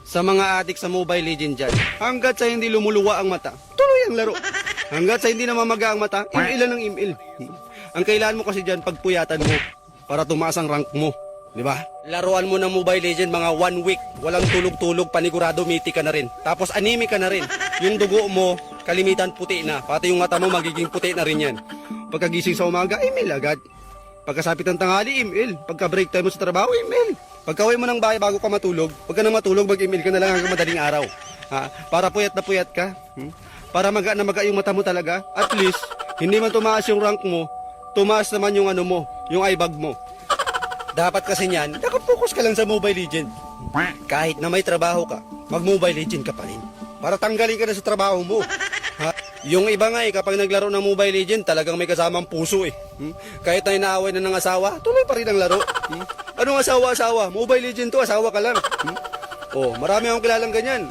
Sa mga adik sa Mobile Legends dyan, hanggat sa hindi lumuluwa ang mata, tuloy ang laro. Hanggat sa hindi namamaga ang mata, email ng email. Ang kailangan mo kasi dyan, pagpuyatan mo para tumaas ang rank mo. Di ba? Laruan mo ng Mobile Legends mga 1 week, walang tulog-tulog, panigurado, mythic ka na rin. Tapos anime ka na rin. Yung dugo mo, kalimitan puti na. Pati yung mata mo, magiging puti na rin yan. Pagkagising sa umaga, email agad. Pagkasapit ng tanghali, email. Pagka break time mo sa trabaho, email. Pagka-uwi mo ng bahay bago ka matulog, pag ka na matulog, mag-email ka na lang hanggang madaling araw. Ha? Para puyat na puyat ka. Para maga na maga yung mata mo talaga. At least, hindi man tumaas yung rank mo, tumaas naman yung ano mo, yung eyebag mo. Dapat kasi niyan, nakapokus ka lang sa Mobile Legend. Kahit na may trabaho ka, mag-Mobile Legend ka pa rin. Para tanggalin ka na sa trabaho mo. Ha? Yung iba nga kapag naglaro ng Mobile Legend, talagang may kasamang puso eh. Kahit na inaaway na ng asawa, tuloy pa rin ang laro. Anong asawa-asawa? Mobile Legend to, asawa ka lang. Oh, marami akong kilalang ganyan.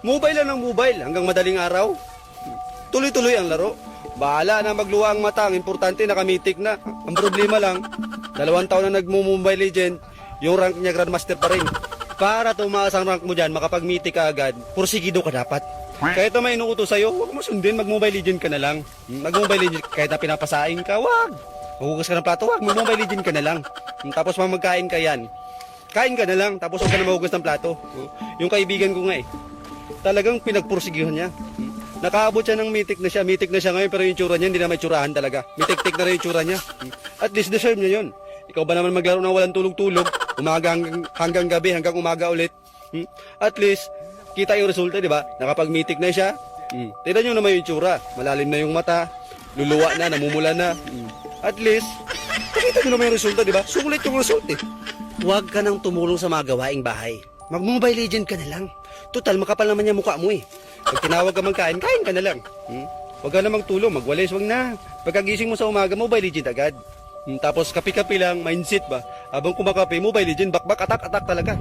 Mobile lang ng mobile hanggang madaling araw. Tuloy-tuloy ang laro. Bahala na magluwa ang mata, ang importante nakamitik na. Ang problema lang, 2 taon na nagmo-Mobile Legend, yung rank niya Grandmaster pa rin. Para tumaas ang rank mo dyan, makapag-mythic ka agad, pursigido ka dapat. Kahit na may inuutos sa'yo, huwag mo sundin, mag-Mobile Legend ka na lang. Mag-Mobile Legend, kahit na pinapasain ka, wag. Hugas ka ng plato, wag, mag-Mobile Legend ka na lang. Tapos magkain ka yan. Kain ka na lang, tapos huwag ka na mahugas ng plato. Yung kaibigan ko nga talagang pinagpursigihan niya. Nakaabot siya ng mythic na siya ngayon, pero yung tsura niya, hindi na may tsurahan talaga. Mythic-tic na rin yung tsura niya. At least deserve niya yun. Ikaw ba naman maglaro ng walang tulog-tulog, umaga hanggang gabi, hanggang umaga ulit. At least, kita yung resulta, di ba? Nakapag-mythic na siya. Tignan nyo naman yung tsura. Malalim na yung mata, luluwa na, namumula na. At least, nakita nyo naman yung resulta, di ba? Sulit yung result eh. Huwag ka nang tumulong sa mga gawaing bahay. Mag-Mobile Legend ka na lang. Total, makapal naman yung mukha mo eh. Pag tinawag ka magkain, kain ka na lang. Huwag ka namang tulong, magwalis, wag na. Pagkagising mo sa umaga, Mobile Legend agad. Tapos kapi-kapi lang, mindset ba? Habang kumakapi, Mobile Legend, bakbak, atak talaga.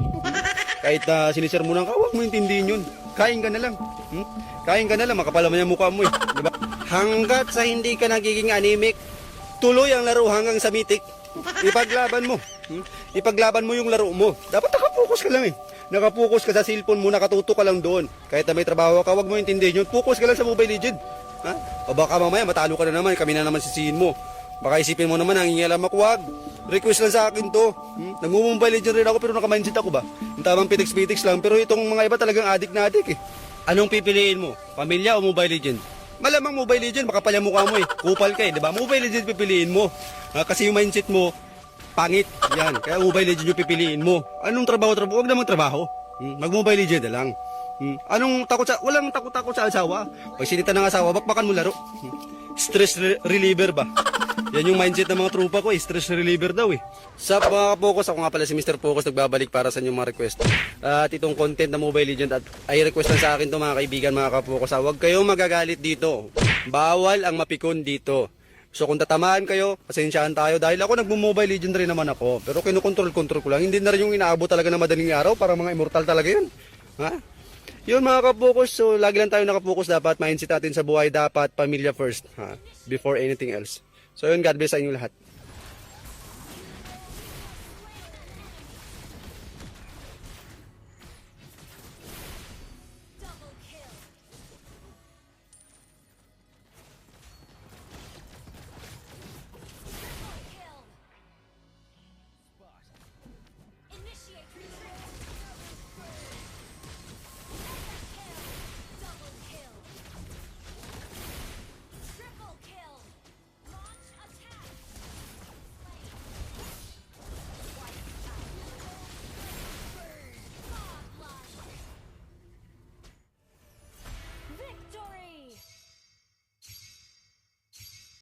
Kahit na sinisir mo ng huwag mo intindihin yun. Kain ka na lang. Kain ka na lang, makapal naman yung mukha mo eh. Diba? Hanggat sa hindi ka nagiging anemic, tuloy ang laro hanggang sa mythic. Ipaglaban mo. Ipaglaban mo yung laro mo. Dapat nakapokus ka lang eh. Nakapokus ka sa cellphone mo, nakatuto ka lang doon. Kahit na may trabaho ka, wag mo intindihin yun. Focus ka lang sa Mobile Legend. Ha? O baka mamaya matalo ka na naman, kami na naman sisihin mo. Baka isipin mo naman, nangingialam ako, wag. Request lang sa akin to. Nag-Mobile Legend rin ako pero naka-mindset ako ba? Yung tamang pitix-pitix lang, pero itong mga iba talagang adik na adik eh. Anong pipiliin mo? Pamilya o Mobile Legend? Malamang Mobile Legend, makapal yung mukha mo eh. Kupal ka eh, di ba? Mobile Legend pipiliin mo. Kasi yung mindset mo, pangit. Yan. Kaya Mobile Legends yung pipiliin mo. Anong trabaho? Huwag namang trabaho. Mag-Mobile Legends na lang. Anong takot sa... Walang takot-takot sa asawa. Pag sinita ng asawa, bakbakan mo laro. Stress reliever ba? Yan yung mindset ng mga trupa ko eh. Stress reliever daw eh. Sa mga Focus, ako nga pala si Mr. Focus, nagbabalik para sa inyong mga request. At itong content na Mobile Legends, at ay request lang sa akin to mga kaibigan, mga ka-Focus. Huwag kayong magagalit dito. Bawal ang mapikon dito. So kung tatamaan kayo, pasensyahan tayo dahil ako nagmo-Mobile Legend rin naman ako. Pero kinukontrol-control ko lang. Hindi na rin yung inaabot talaga na madaling araw para mga immortal talaga yun. Ha? Yun mga ka-Focus, so lagi lang tayo nakapokus. Dapat mindset natin sa buhay, dapat pamilya first. Ha? Before anything else. So yun, God bless sa inyo lahat.